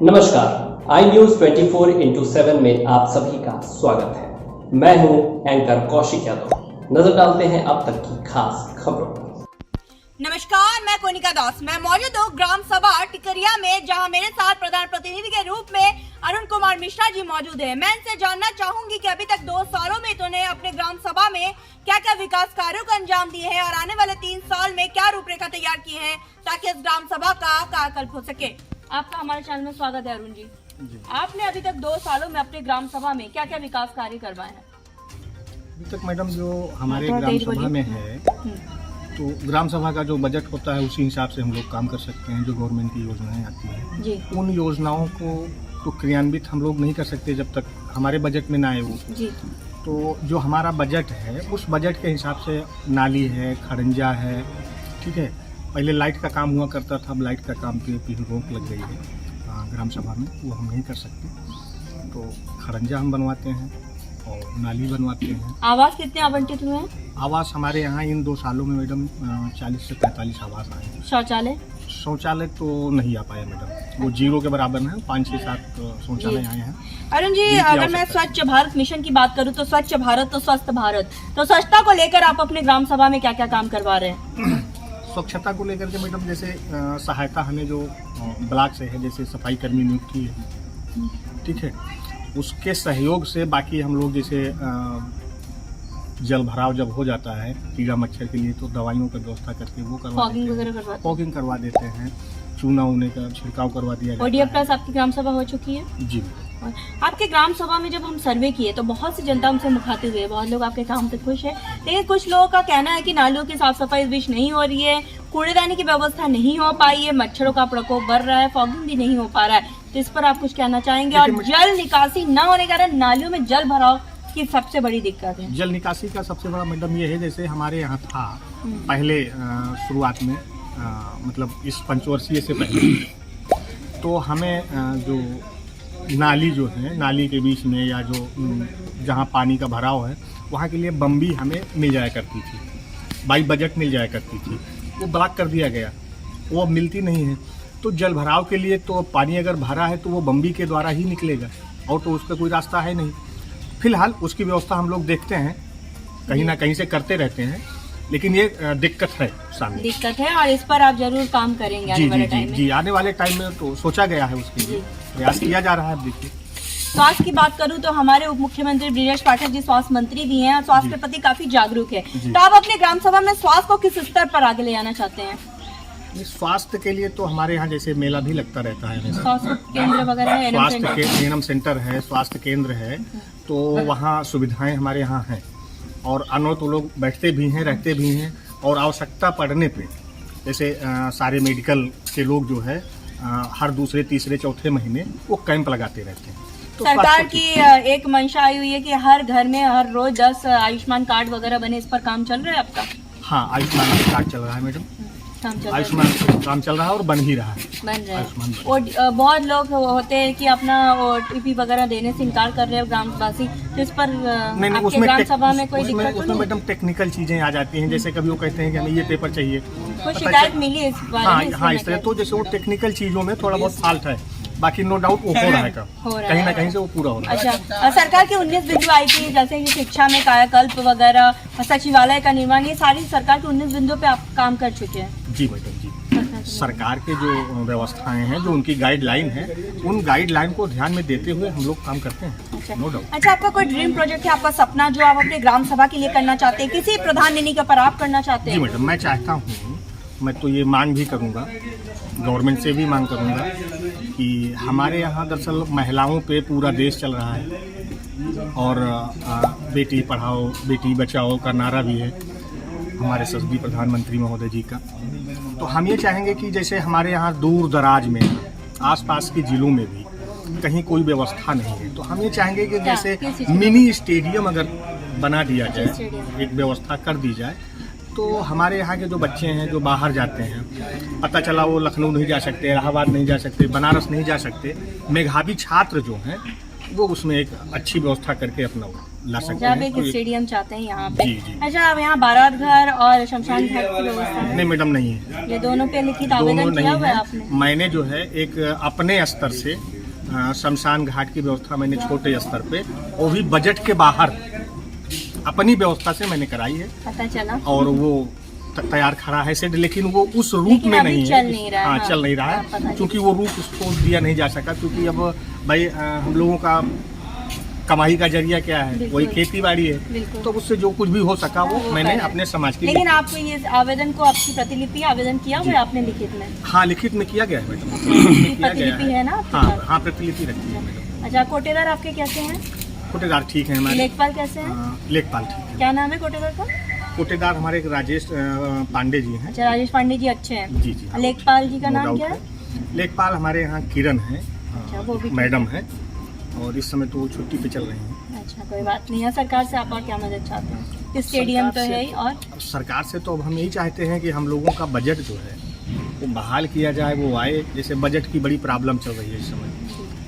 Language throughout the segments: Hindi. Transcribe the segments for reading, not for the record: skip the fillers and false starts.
नमस्कार, आई न्यूज 24x7 में आप सभी का स्वागत है। मैं हूं एंकर कौशिक यादव। नजर डालते हैं अब तक की खास खबरों पर। नमस्कार, मैं कोनिका दास। मैं मौजूद हूँ ग्राम सभा टिकरिया में, जहां मेरे साथ प्रधान प्रतिनिधि के रूप में अरुण कुमार मिश्रा जी मौजूद है। मैं इनसे जानना चाहूंगी कि अभी तक 2 सालों में इन्होंने अपने ग्राम सभा में क्या क्या विकास कार्यों को अंजाम दिए हैं और आने वाले 3 साल में क्या रूपरेखा तैयार की है ताकि इस ग्राम सभा का कायाकल्प हो सके। आपका हमारे चैनल में स्वागत है अरुण जी। आपने अभी तक 2 सालों में अपने ग्राम सभा में क्या क्या विकास कार्य करवाए हैं? अभी तक मैडम जो हमारे ग्राम सभा में है तो ग्राम सभा का जो बजट होता है उसी हिसाब से हम लोग काम कर सकते हैं। जो गवर्नमेंट की योजनाएं आती हैं जी। उन योजनाओं को तो क्रियान्वित हम लोग नहीं कर सकते जब तक हमारे बजट में ना आए वो जी। तो जो हमारा बजट है उस बजट के हिसाब से नाली है, खड़ंजा है, ठीक है। पहले लाइट का काम हुआ करता था, अब लाइट का काम पे रोक लग गई है ग्राम सभा में, वो हम नहीं कर सकते। तो खड़ंजा हम बनवाते हैं और नाली बनवाते हैं। आवास कितने आवंटित हुए हैं? आवास हमारे यहाँ इन 2 सालों में मैडम 40 से 45 आवास आए हैं। शौचालय? शौचालय तो नहीं आ पाया मैडम, वो 0 के बराबर है। 5 से 7 शौचालय आए हैं। अरुण जी, अगर मैं स्वच्छ भारत मिशन की बात करूं तो स्वच्छ भारत तो स्वस्थ भारत, तो स्वच्छता को लेकर आप अपने ग्राम सभा में क्या क्या काम करवा रहे हैं? स्वच्छता को लेकर के मैडम जैसे सहायता हमें जो ब्लॉक से है, जैसे सफाई कर्मी नियुक्ति है, ठीक है, उसके सहयोग से बाकी हम लोग जैसे जल भराव जब हो जाता है कीड़ा मच्छर के लिए तो दवाइयों का व्यवस्था करके वो फॉगिंग करवा देते हैं। चूना उने का छिड़काव करवा दिया जाता है। ओडीएफ प्लस आपकी ग्राम सभा हो चुकी है? जी। आपके ग्राम सभा में जब हम सर्वे किए तो बहुत सी जनता हमसे मुखातिब हुए, बहुत लोग आपके काम से खुश है, लेकिन कुछ लोगों का कहना है कि नालियों की साफ सफाई इस बीच नहीं हो रही है, कूड़ेदानी की व्यवस्था नहीं हो पाई है, मच्छरों का प्रकोप बढ़ रहा है, फॉगिंग भी नहीं हो पा रहा है। तो इस पर आप कुछ कहना चाहेंगे? और जल निकासी न होने के कारण नालियों में जल भराव की सबसे बड़ी दिक्कत है। जल निकासी का सबसे बड़ा मैडम ये है, जैसे हमारे यहाँ था पहले शुरुआत में मतलब इस पंचवर्षीय से पहले तो हमें जो नाली जो है, नाली के बीच में या जो जहाँ पानी का भराव है वहाँ के लिए बम्बी हमें मिल जाया करती थी, बाई बजट मिल जाया करती थी। वो ब्लॉक कर दिया गया, वो अब मिलती नहीं है। तो जल भराव के लिए तो पानी अगर भरा है तो वो बम्बी के द्वारा ही निकलेगा और तो उसका कोई रास्ता है नहीं। फिलहाल उसकी व्यवस्था हम लोग देखते हैं, कहीं ना कहीं से करते रहते हैं, लेकिन ये दिक्कत है, सामने दिक्कत है और इस पर आप जरूर काम करेंगे आने वाले टाइम में। जी, आने वाले टाइम में तो सोचा गया है, उसके लिए प्रयास किया जा रहा है। अब देखिए, स्वास्थ्य की बात करूं तो हमारे उप मुख्यमंत्री ब्रिजेश पाठक जी स्वास्थ्य मंत्री भी हैं और स्वास्थ्य के प्रति काफी जागरूक है। तो आप अपने ग्राम सभा में स्वास्थ्य को किस स्तर पर आगे ले आना चाहते हैं? स्वास्थ्य के लिए तो हमारे यहाँ जैसे मेला भी लगता रहता है, स्वास्थ्य केंद्र वगैरह है, स्वास्थ्य एनएम सेंटर है, स्वास्थ्य केंद्र है, तो वहाँ सुविधाएं हमारे यहाँ हैं और अनवरत लोग बैठते भी हैं, रहते भी हैं और आवश्यकता पड़ने पे जैसे सारे मेडिकल के लोग जो है हर दूसरे, तीसरे, चौथे महीने वो कैंप लगाते रहते हैं। तो सरकार की एक मंशा आई हुई है कि हर घर में हर रोज 10 आयुष्मान कार्ड वगैरह बने, इस पर काम चल रहा है आपका? हाँ, आयुष्मान कार्ड चल रहा है मैडम, आयुष्मान काम चल रहा है और बन ही रहा है, बन रहा है। और बहुत लोग होते हैं कि अपना ओटीपी वगैरह देने से इनकार कर रहे हैं ग्रामवासी, तो इस पर नहीं, आपके ग्राम सभा में कोई दिक्कत? उसमें मैडम टेक्निकल चीजें आ जाती हैं, जैसे कभी वो कहते हैं कि हमें ये पेपर चाहिए, कोई शिकायत मिली इस बारे में? हाँ, इस तरह तो जैसे वो टेक्निकल चीजों में थोड़ा बहुत फॉल्ट है, बाकी नो डाउट वो हो रहा है, कहीं ना कहीं से वो पूरा हो रहा है। अच्छा, सरकार की 19 बिंदु आई थी, जैसे कि शिक्षा में कायाकल्प वगैरह, सचिवालय का निर्माण, ये सारी सरकार के 19 बिंदुओं पे आप काम कर चुके हैं? जी मैडम, जी। सरकार के जो व्यवस्थाएं हैं, जो उनकी गाइडलाइन है, उन गाइडलाइन को ध्यान में देते हुए हम लोग काम करते हैं, नो डाउट। अच्छा, आपका कोई ड्रीम प्रोजेक्ट है, आपका सपना जो आप अपने ग्राम सभा के लिए करना चाहते हैं, किसी प्रधान नीति के ऊपर आप करना चाहते हैं? जी मैडम, मैं चाहता हूँ, मैं तो ये मांग भी करूँगा, गवर्नमेंट से भी मांग करूँगा कि हमारे यहाँ दरअसल महिलाओं पे पूरा देश चल रहा है और बेटी पढ़ाओ बेटी बचाओ का नारा भी है हमारे यशस्वी प्रधानमंत्री महोदय जी का। तो हम ये चाहेंगे कि जैसे हमारे यहाँ दूर दराज में, आसपास के जिलों में भी कहीं कोई व्यवस्था नहीं है, तो हम ये चाहेंगे कि जैसे मिनी स्टेडियम अगर बना दिया जाए, एक व्यवस्था कर दी जाए, तो हमारे यहाँ के जो बच्चे हैं जो बाहर जाते हैं, पता चला वो लखनऊ नहीं जा सकते, इलाहाबाद नहीं जा सकते, बनारस नहीं जा सकते, मेधावी छात्र जो हैं वो उसमें एक अच्छी व्यवस्था करके अपना ला सकते हैं। एक स्टेडियम चाहते हैं यहाँ पे। अच्छा, अब यहाँ बारात घर और शमशान घाट की व्यवस्था है? नहीं मैडम, नहीं है। ये दोनों पे लिखित आवेदन किया हुआ है आपने? मैंने जो है एक अपने स्तर से शमशान घाट की व्यवस्था मैंने छोटे स्तर पे, वो भी बजट के बाहर अपनी व्यवस्था से मैंने कराई है। पता चला। और वो तैयार खड़ा है सेट, लेकिन वो उस रूप में नहीं है। चल नहीं रहा है। हाँ, चल नहीं रहा है, क्योंकि वो रूप उसको दिया नहीं जा सका, क्योंकि अब भाई हम लोगों का कमाई का जरिया क्या है, वही खेती बाड़ी है। तो उससे जो कुछ भी हो सका वो मैंने अपने समाज के लिए। लेकिन आपको ये आवेदन को आपकी प्रतिलिपि आवेदन किया हुआ है आपने लिखित में? हाँ, लिखित में किया गया है मैडम। प्रतिलिपि है ना? हाँ, प्रतिलिपि रखी है मैडम। अच्छा, कोटेदार आपके कैसे हैं? कोटेदार ठीक है हमारे। लेखपाल कैसे हैं? लेखपाल ठीक है। क्या नाम है कोटेदार का? कोटेदार हमारे एक राजेश पांडे जी हैं। अच्छा, राजेश पांडे जी अच्छे हैं। जी जी। लेखपाल जी का नाम क्या है? लेखपाल हमारे यहाँ किरण है, अच्छा, वो भी मैडम है, और इस समय तो वो छुट्टी पे चल रही हैं। अच्छा, कोई बात नहीं है। सरकार से आप और क्या मदद चाहते हैं? स्टेडियम तो है ही, और सरकार से तो अब हम यही चाहते हैं कि हम लोगों का बजट जो है वो बहाल किया जाए, वो आए। जैसे बजट की बड़ी प्रॉब्लम चल रही है इस समय,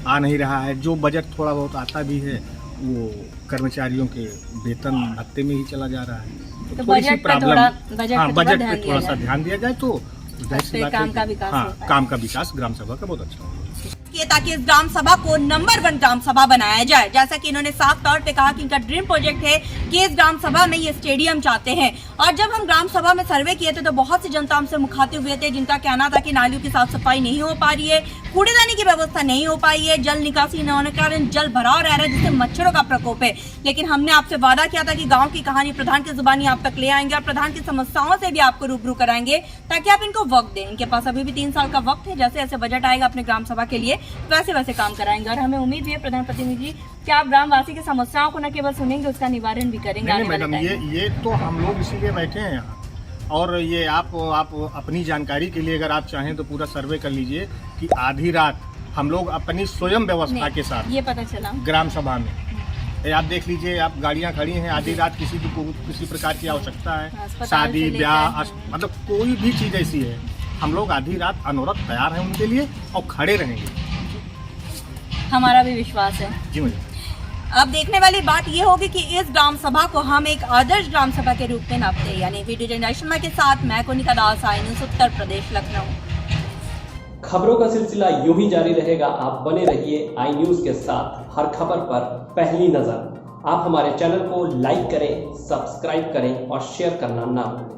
आ नहीं रहा है। जो बजट थोड़ा बहुत आता भी है वो कर्मचारियों के वेतन भत्ते में ही चला जा रहा है। तो थोड़ी सी बजट पे प्रॉब्लम, थोड़ा बजट पे थोड़ा सा ध्यान दिया जाए तो काम का विकास हो पाए। काम का विकास ग्राम सभा का बहुत अच्छा होगा, ताकि इस ग्राम सभा को नंबर 1 ग्राम सभा बनाया जाए। जैसा कि इन्होंने साफ तौर पे कहा कि इनका ड्रीम प्रोजेक्ट है कि इस ग्राम सभा में ये स्टेडियम चाहते हैं। और जब हम ग्राम सभा में सर्वे किए थे तो बहुत सी जनता हमसे मुखातिब हुए थे, जिनका कहना था कि नालियों की साफ सफाई नहीं हो पा रही है, कूड़ेदानी की व्यवस्था नहीं हो पाई है, जल निकासी न होने के कारण जल भराव रह रहा है, जिससे मच्छरों का प्रकोप है। लेकिन हमने आपसे वादा किया था कि गाँव की कहानी प्रधान की जुबानी आप तक ले आएंगे और प्रधान की समस्याओं से भी आपको रूबरू कराएंगे, ताकि आप इनको वक्त दें। इनके पास अभी भी 3 साल का वक्त है। जैसे जैसे बजट आएगा अपने ग्राम सभा के लिए वैसे वैसे काम कराएंगे। और हमें उम्मीद भी है प्रधान प्रतिनिधि जी कि आप ग्रामवासी की समस्याओं को न केवल सुनेंगे, उसका निवारण भी करेंगे। नहीं मैडम, ये तो हम लोग इसीलिए बैठे हैं यहाँ। और ये आप अपनी जानकारी के लिए अगर आप चाहें तो पूरा सर्वे कर लीजिए कि आधी रात हम लोग अपनी स्वयं व्यवस्था के साथ, ये पता चला ग्राम सभा में आप देख लीजिए, आप गाड़ियाँ खड़ी हैं आधी रात, किसी प्रकार की आवश्यकता है, शादी ब्याह, मतलब कोई भी चीज़ ऐसी है, हम लोग आधी रात अनवरत तैयार हैं उनके लिए और खड़े रहेंगे। हमारा भी विश्वास है जी मैडम। अब देखने वाली बात ये होगी कि इस ग्राम सभा को हम एक आदर्श ग्राम सभा के रूप में नापते हैं। यानी वीडियो जनरेशन के साथ मैं कोनिका दास, आई न्यूज़ उत्तर प्रदेश, लखनऊ। खबरों का सिलसिला यूं ही जारी रहेगा। आप बने रहिए आई न्यूज़ के साथ, हर खबर पर पहली नजर। आप हमारे चैनल को लाइक करें, सब्सक्राइब करें और शेयर करना ना भूलें।